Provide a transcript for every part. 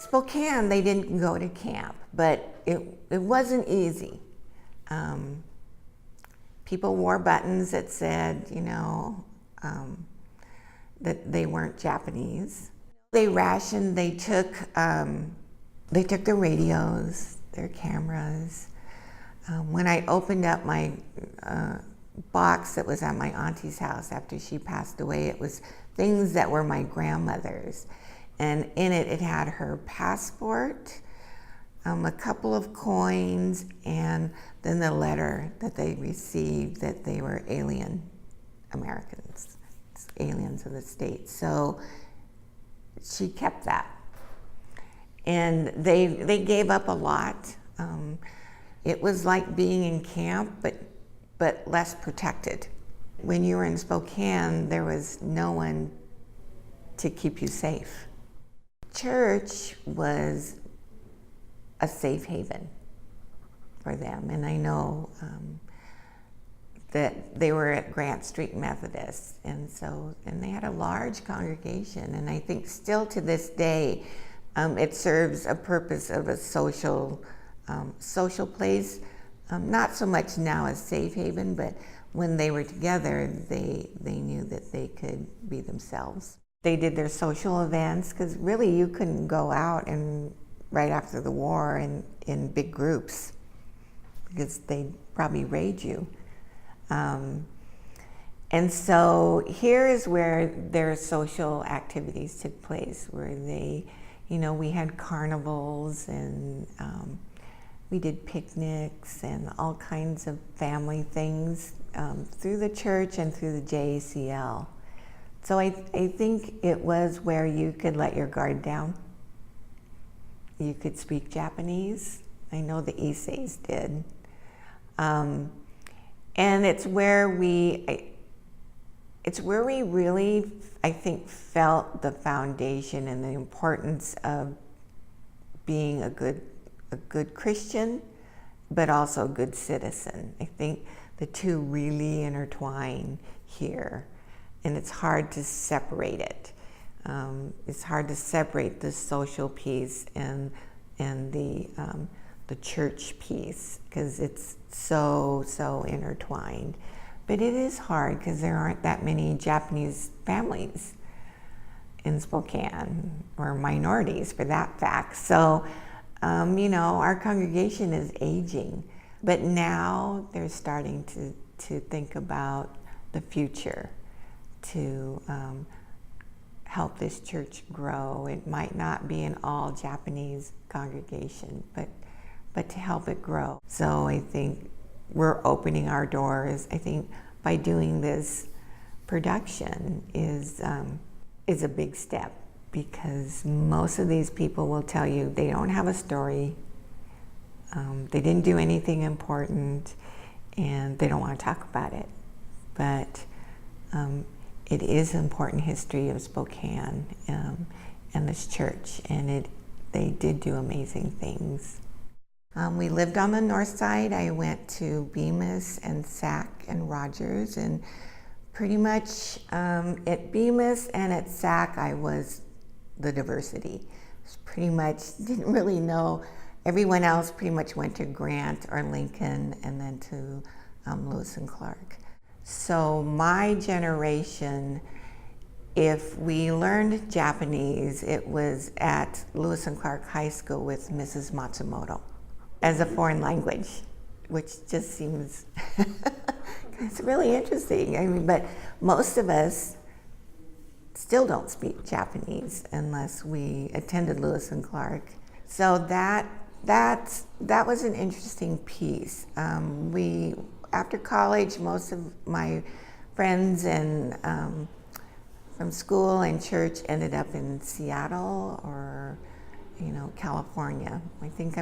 Spokane, they didn't go to camp, but it wasn't easy. People wore buttons that said, that they weren't Japanese. They rationed. They took their radios, their cameras. When I opened up my box that was at my auntie's house after she passed away, it was things that were my grandmother's. And in it, it had her passport, a couple of coins, and then the letter that they received that they were alien Americans, aliens of the States. So she kept that. And they gave up a lot. It was like being in camp, but less protected. When you were in Spokane, there was no one to keep you safe. Church was a safe haven for them, and I know that they were at Grant Street Methodist, and they had a large congregation, and I think still to this day it serves a purpose of a social place, not so much now as safe haven, but when they were together, they knew that they could be themselves. They did their social events, because really you couldn't go out and right after the war in big groups, because they'd probably raid you. And so here is where their social activities took place, where we had carnivals, and we did picnics and all kinds of family things through the church and through the JACL. So I think it was where you could let your guard down. You could speak Japanese. I know the Issei's did. And it's where we really, I think, felt the foundation and the importance of being a good Christian, but also a good citizen. I think the two really intertwine here, and it's hard to separate it. It's hard to separate the social piece and the church piece, because it's so intertwined. But it is hard because there aren't that many Japanese families in Spokane, or minorities for that fact. So, our congregation is aging, but now they're starting to think about the future, to help this church grow. It might not be an all Japanese congregation, but to help it grow. So I think we're opening our doors. I think by doing this production is a big step, because most of these people will tell you they don't have a story, they didn't do anything important, and they don't want to talk about it. But it is important history of Spokane and this church, and they did do amazing things. We lived on the north side. I went to Bemis and Sac and Rogers, and pretty much at Bemis and at Sac I was the diversity. Pretty much didn't really know. Everyone else pretty much went to Grant or Lincoln, and then to Lewis and Clark. So my generation, if we learned Japanese, it was at Lewis and Clark High School with Mrs. Matsumoto as a foreign language, which just seems it's really interesting. I mean, but most of us still don't speak Japanese unless we attended Lewis and Clark. So that was an interesting piece. After college, most of my friends and from school and church ended up in Seattle or California. I think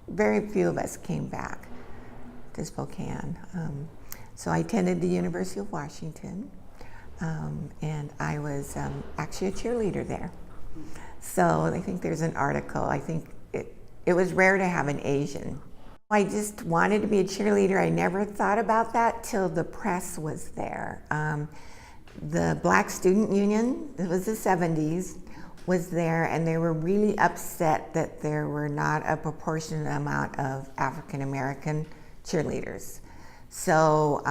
very few of us came back to Spokane. So I attended the University of Washington, and I was actually a cheerleader there. So I think there's an article. I think it was rare to have an Asian. I just wanted to be a cheerleader. I never thought about that till the press was there. The Black Student Union, it was the 70s, was there, and they were really upset that there were not a proportionate amount of African American cheerleaders. So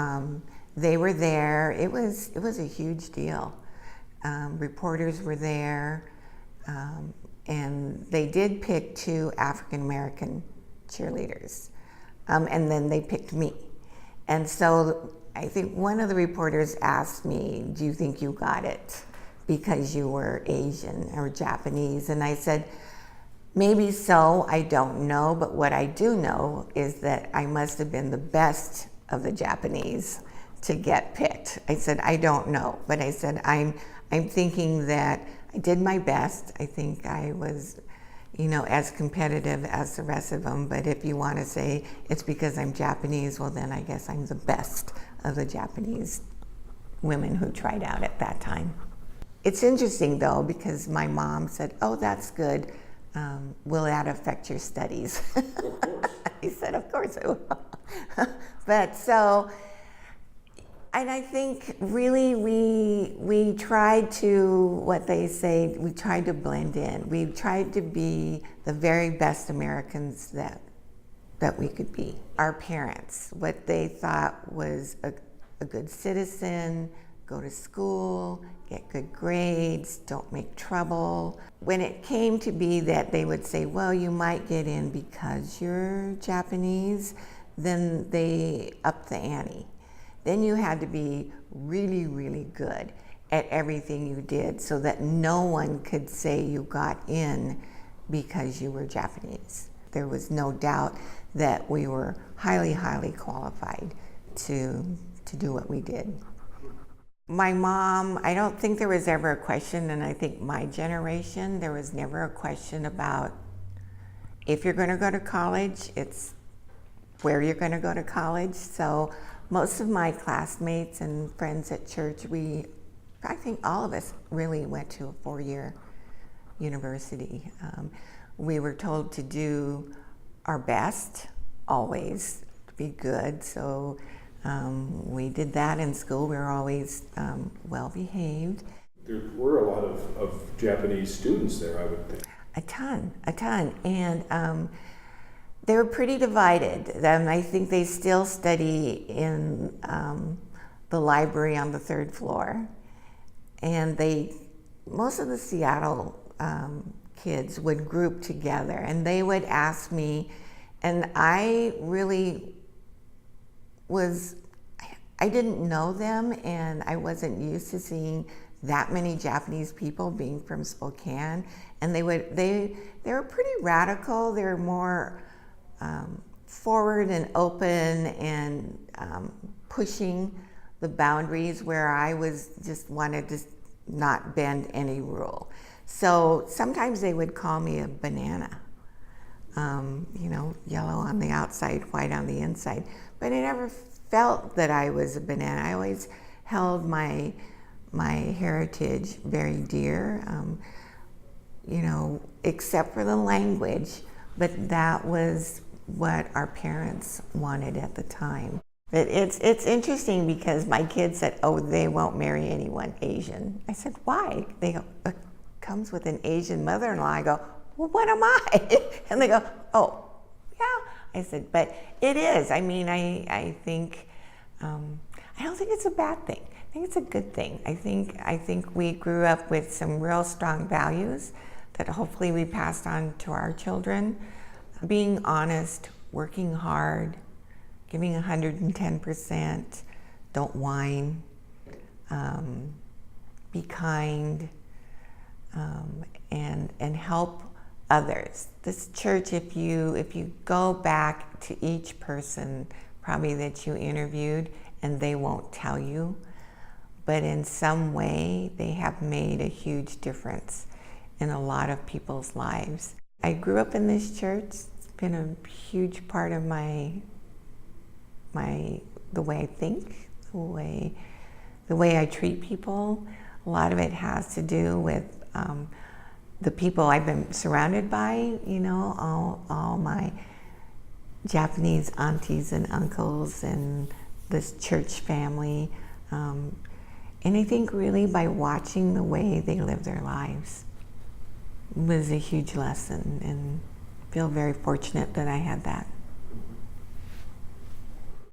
they were there. It was a huge deal. Reporters were there, and they did pick 2 African American cheerleaders, and then they picked me. And so I think one of the reporters asked me, "Do you think you got it because you were Asian or Japanese?" And I said, "Maybe so, I don't know, but what I do know is that I must have been the best of the Japanese to get picked." I said, "I don't know," but I said, I'm thinking that I did my best. I think I was, as competitive as the rest of them, but if you want to say it's because I'm Japanese, well then I guess I'm the best of the Japanese women who tried out at that time. It's interesting though, because my mom said, "Oh, that's good. Will that affect your studies?" I said, "Of course it will." But so, and I think really we tried to, what they say, we tried to blend in. We tried to be the very best Americans that we could be. Our parents, what they thought was a good citizen, go to school, get good grades, don't make trouble. When it came to be that they would say, "Well, you might get in because you're Japanese," then they upped the ante. Then you had to be really, really good at everything you did so that no one could say you got in because you were Japanese. There was no doubt that we were highly, highly qualified to do what we did. My mom, I don't think there was ever a question, and I think my generation, there was never a question about if you're going to go to college, it's where you're going to go to college. So most of my classmates and friends at church, I think all of us really went to a 4-year university. We were told to do our best, always, to be good. So we did that in school. We were always well behaved. There were a lot of Japanese students there, I would think. A ton. And they were pretty divided. I think they still study in the library on the 3rd floor. And most of the Seattle kids would group together, and they would ask me, and I really I didn't know them, and I wasn't used to seeing that many Japanese people being from Spokane, and they were pretty radical. They were more forward and open and pushing the boundaries, where I wanted to not bend any rule. So sometimes they would call me a banana, yellow on the outside, white on the inside. But I never felt that I was a banana. I always held my heritage very dear, except for the language. But that was what our parents wanted at the time. But it's interesting because my kids said, "Oh, they won't marry anyone Asian." I said, "Why?" They go, "It comes with an Asian mother-in-law." I go, "Well, what am I?" And they go, "Oh, yeah." I said, "But it is. I mean, I think I don't think it's a bad thing. I think it's a good thing. I think we grew up with some real strong values that hopefully we passed on to our children. Being honest, working hard, giving 110%, don't whine, be kind, and help others. This church, if you go back to each person probably that you interviewed, and they won't tell you, but in some way they have made a huge difference in a lot of people's lives. I grew up in this church. It's been a huge part of the way I think, the way I treat people. A lot of it has to do with the people I've been surrounded by, all my Japanese aunties and uncles and this church family. And I think really by watching the way they live their lives. was a huge lesson, and feel very fortunate that I had that.